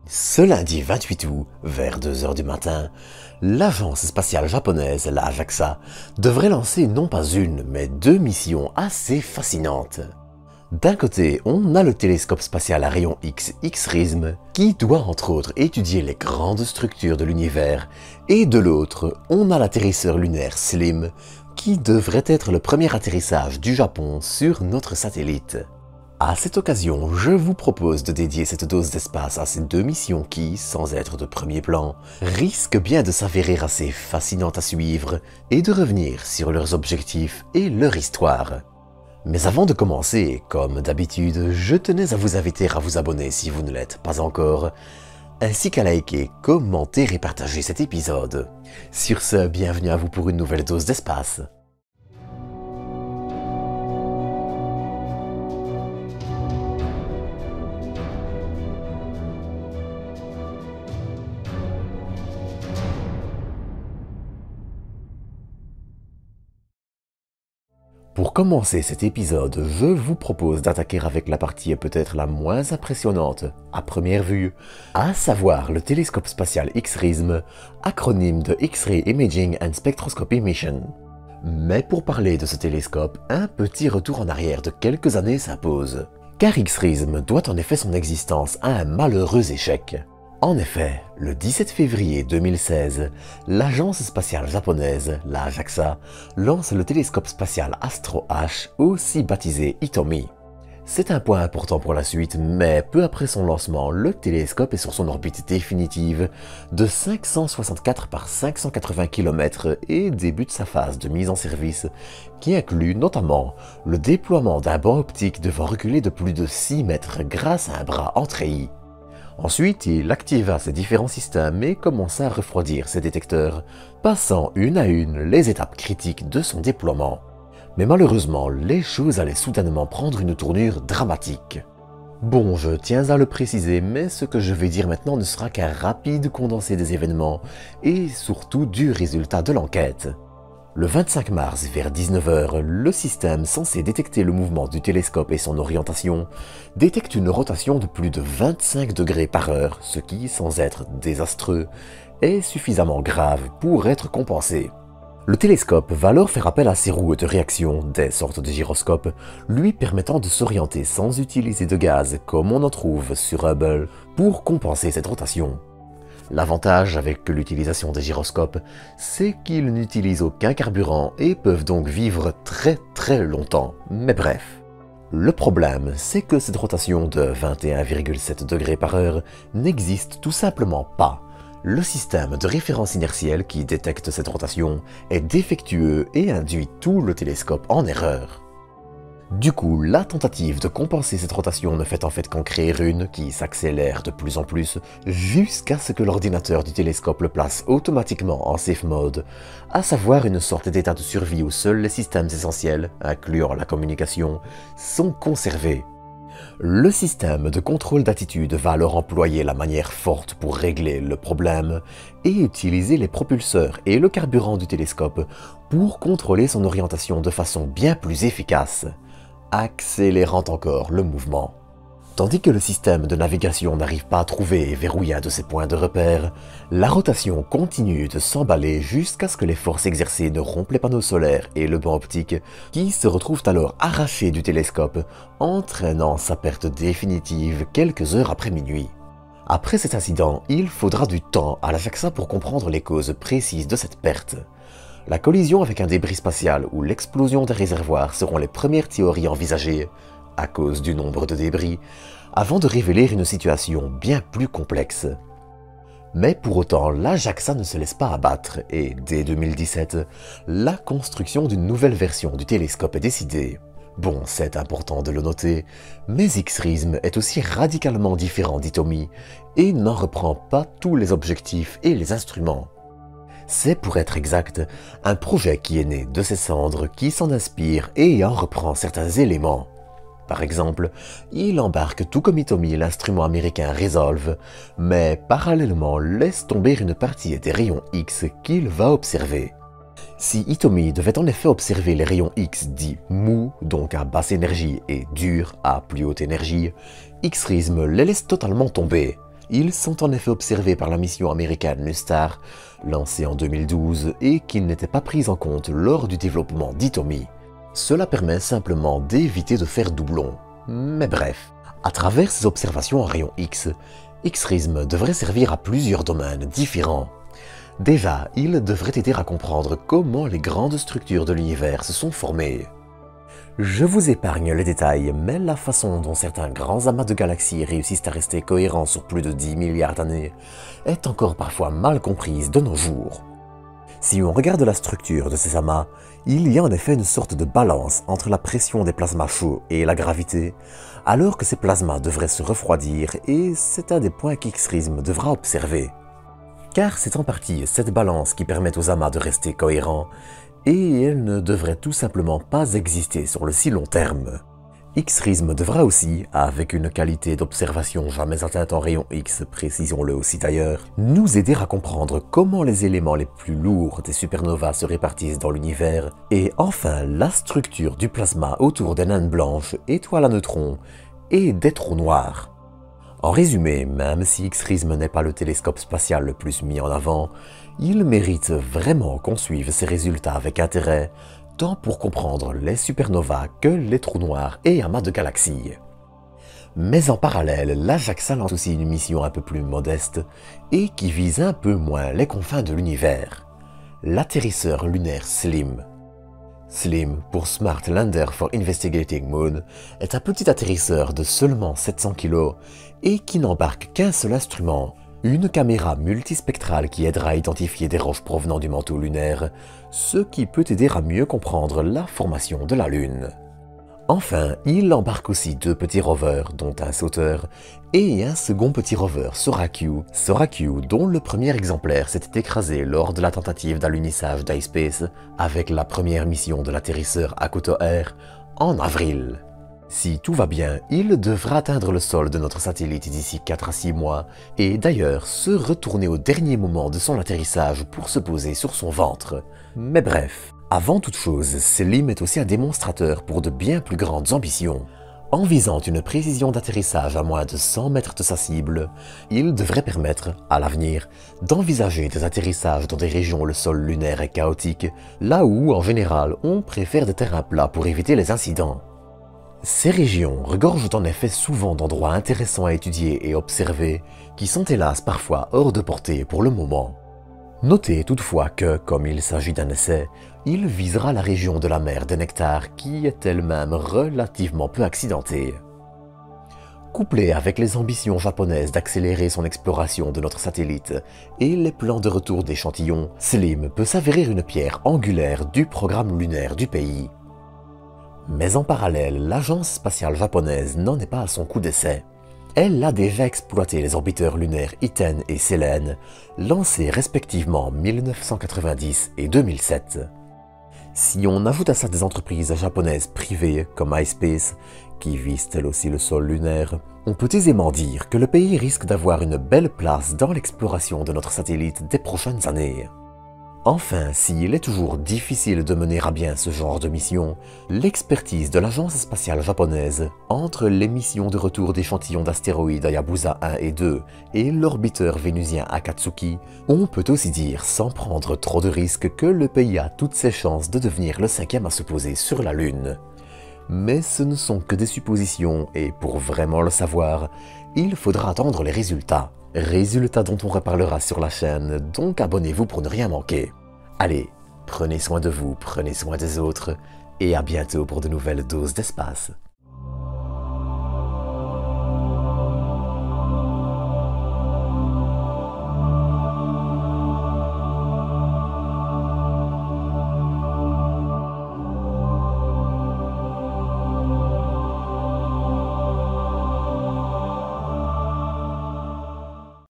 Ce lundi 28 août, vers 2 heures du matin, l'agence spatiale japonaise, la JAXA, devrait lancer non pas une, mais deux missions assez fascinantes. D'un côté, on a le télescope spatial à rayons X, XRISM, qui doit entre autres étudier les grandes structures de l'univers, et de l'autre, on a l'atterrisseur lunaire SLIM, qui devrait être le premier atterrissage du Japon sur notre satellite. À cette occasion, je vous propose de dédier cette dose d'espace à ces deux missions qui, sans être de premier plan, risquent bien de s'avérer assez fascinantes à suivre et de revenir sur leurs objectifs et leur histoire. Mais avant de commencer, comme d'habitude, je tenais à vous inviter à vous abonner si vous ne l'êtes pas encore, ainsi qu'à liker, commenter et partager cet épisode. Sur ce, bienvenue à vous pour une nouvelle dose d'espace. Pour commencer cet épisode, je vous propose d'attaquer avec la partie peut-être la moins impressionnante à première vue, à savoir le télescope spatial XRISM, acronyme de X-Ray Imaging and Spectroscopy Mission. Mais pour parler de ce télescope, un petit retour en arrière de quelques années s'impose, car XRISM doit en effet son existence à un malheureux échec. En effet, le 17 février 2016, l'agence spatiale japonaise, la JAXA, lance le télescope spatial Astro H, aussi baptisé Hitomi. C'est un point important pour la suite, mais peu après son lancement, le télescope est sur son orbite définitive de 564 par 580 km et débute sa phase de mise en service, qui inclut notamment le déploiement d'un banc optique devant reculer de plus de 6 mètres grâce à un bras en treillis. Ensuite, il activa ses différents systèmes et commença à refroidir ses détecteurs, passant une à une les étapes critiques de son déploiement. Mais malheureusement, les choses allaient soudainement prendre une tournure dramatique. Bon, je tiens à le préciser, mais ce que je vais dire maintenant ne sera qu'un rapide condensé des événements et surtout du résultat de l'enquête. Le 25 mars, vers 19 h, le système censé détecter le mouvement du télescope et son orientation détecte une rotation de plus de 25 degrés par heure, ce qui, sans être désastreux, est suffisamment grave pour être compensé. Le télescope va alors faire appel à ses roues de réaction, des sortes de gyroscopes, lui permettant de s'orienter sans utiliser de gaz comme on en trouve sur Hubble pour compenser cette rotation. L'avantage avec l'utilisation des gyroscopes, c'est qu'ils n'utilisent aucun carburant et peuvent donc vivre très longtemps, mais bref. Le problème, c'est que cette rotation de 21,7 degrés par heure n'existe tout simplement pas. Le système de référence inertielle qui détecte cette rotation est défectueux et induit tout le télescope en erreur. Du coup, la tentative de compenser cette rotation ne fait en fait qu'en créer une qui s'accélère de plus en plus jusqu'à ce que l'ordinateur du télescope le place automatiquement en safe mode, à savoir une sorte d'état de survie où seuls les systèmes essentiels, incluant la communication, sont conservés. Le système de contrôle d'attitude va alors employer la manière forte pour régler le problème et utiliser les propulseurs et le carburant du télescope pour contrôler son orientation de façon bien plus efficace, accélérant encore le mouvement. Tandis que le système de navigation n'arrive pas à trouver et verrouiller un de ses points de repère, la rotation continue de s'emballer jusqu'à ce que les forces exercées ne rompent les panneaux solaires et le banc optique, qui se retrouvent alors arrachés du télescope, entraînant sa perte définitive quelques heures après minuit. Après cet incident, il faudra du temps à la JAXA pour comprendre les causes précises de cette perte. La collision avec un débris spatial ou l'explosion des réservoirs seront les premières théories envisagées, à cause du nombre de débris, avant de révéler une situation bien plus complexe. Mais pour autant, la JAXA ne se laisse pas abattre et, dès 2017, la construction d'une nouvelle version du télescope est décidée. Bon, c'est important de le noter, mais XRISM est aussi radicalement différent d'Hitomi et n'en reprend pas tous les objectifs et les instruments. C'est pour être exact, un projet qui est né de ses cendres, qui s'en inspire et en reprend certains éléments. Par exemple, il embarque tout comme Hitomi l'instrument américain Resolve, mais parallèlement laisse tomber une partie des rayons X qu'il va observer. Si Hitomi devait en effet observer les rayons X dits mous, donc à basse énergie, et durs à plus haute énergie, XRISM les laisse totalement tomber. Ils sont en effet observés par la mission américaine Nustar, lancée en 2012 et qui n'était pas prise en compte lors du développement d'Hitomi. Cela permet simplement d'éviter de faire doublon. Mais bref, à travers ces observations en rayon X, X-Rism devrait servir à plusieurs domaines différents. Déjà, il devrait aider à comprendre comment les grandes structures de l'univers se sont formées. Je vous épargne les détails, mais la façon dont certains grands amas de galaxies réussissent à rester cohérents sur plus de 10 milliards d'années est encore parfois mal comprise de nos jours. Si on regarde la structure de ces amas, il y a en effet une sorte de balance entre la pression des plasmas chauds et la gravité, alors que ces plasmas devraient se refroidir et c'est un des points qu'X-Rism devra observer. Car c'est en partie cette balance qui permet aux amas de rester cohérents, et elle ne devrait tout simplement pas exister sur le si long terme. X-Rism devra aussi, avec une qualité d'observation jamais atteinte en rayon X, précisons-le aussi d'ailleurs, nous aider à comprendre comment les éléments les plus lourds des supernovas se répartissent dans l'univers, et enfin la structure du plasma autour des naines blanches, étoiles à neutrons et des trous noirs. En résumé, même si X-Rism n'est pas le télescope spatial le plus mis en avant, il mérite vraiment qu'on suive ses résultats avec intérêt, tant pour comprendre les supernovas que les trous noirs et amas de galaxies. Mais en parallèle, la JAXA lance aussi une mission un peu plus modeste et qui vise un peu moins les confins de l'univers. L'atterrisseur lunaire SLIM. SLIM, pour Smart Lander for Investigating Moon, est un petit atterrisseur de seulement 700 kg et qui n'embarque qu'un seul instrument, une caméra multispectrale qui aidera à identifier des roches provenant du manteau lunaire, ce qui peut aider à mieux comprendre la formation de la Lune. Enfin, il embarque aussi 2 petits rovers, dont un sauteur, et un second petit rover, Sora-Q, dont le premier exemplaire s'était écrasé lors de la tentative d'alunissage d'iSpace avec la première mission de l'atterrisseur Hakuto Air en avril. Si tout va bien, il devra atteindre le sol de notre satellite d'ici 4 à 6 mois, et d'ailleurs se retourner au dernier moment de son atterrissage pour se poser sur son ventre. Mais bref, avant toute chose, SLIM est aussi un démonstrateur pour de bien plus grandes ambitions. En visant une précision d'atterrissage à moins de 100 mètres de sa cible, il devrait permettre, à l'avenir, d'envisager des atterrissages dans des régions où le sol lunaire est chaotique, là où, en général, on préfère des terrains plats pour éviter les incidents. Ces régions regorgent en effet souvent d'endroits intéressants à étudier et observer, qui sont hélas parfois hors de portée pour le moment. Notez toutefois que, comme il s'agit d'un essai, il visera la région de la mer des Nectars qui est elle-même relativement peu accidentée. Couplé avec les ambitions japonaises d'accélérer son exploration de notre satellite et les plans de retour d'échantillons, SLIM peut s'avérer une pierre angulaire du programme lunaire du pays. Mais en parallèle, l'agence spatiale japonaise n'en est pas à son coup d'essai. Elle a déjà exploité les orbiteurs lunaires Iten et Selene, lancés respectivement en 1990 et 2007. Si on ajoute à ça des entreprises japonaises privées comme iSpace, qui visent elles aussi le sol lunaire, on peut aisément dire que le pays risque d'avoir une belle place dans l'exploration de notre satellite des prochaines années. Enfin, s'il est toujours difficile de mener à bien ce genre de mission, l'expertise de l'agence spatiale japonaise entre les missions de retour d'échantillons d'astéroïdes Hayabusa 1 et 2 et l'orbiteur vénusien Akatsuki, on peut aussi dire sans prendre trop de risques que le pays a toutes ses chances de devenir le 5e à se poser sur la Lune. Mais ce ne sont que des suppositions et pour vraiment le savoir, il faudra attendre les résultats. Résultats dont on reparlera sur la chaîne, donc abonnez-vous pour ne rien manquer. Allez, prenez soin de vous, prenez soin des autres, et à bientôt pour de nouvelles doses d'espace.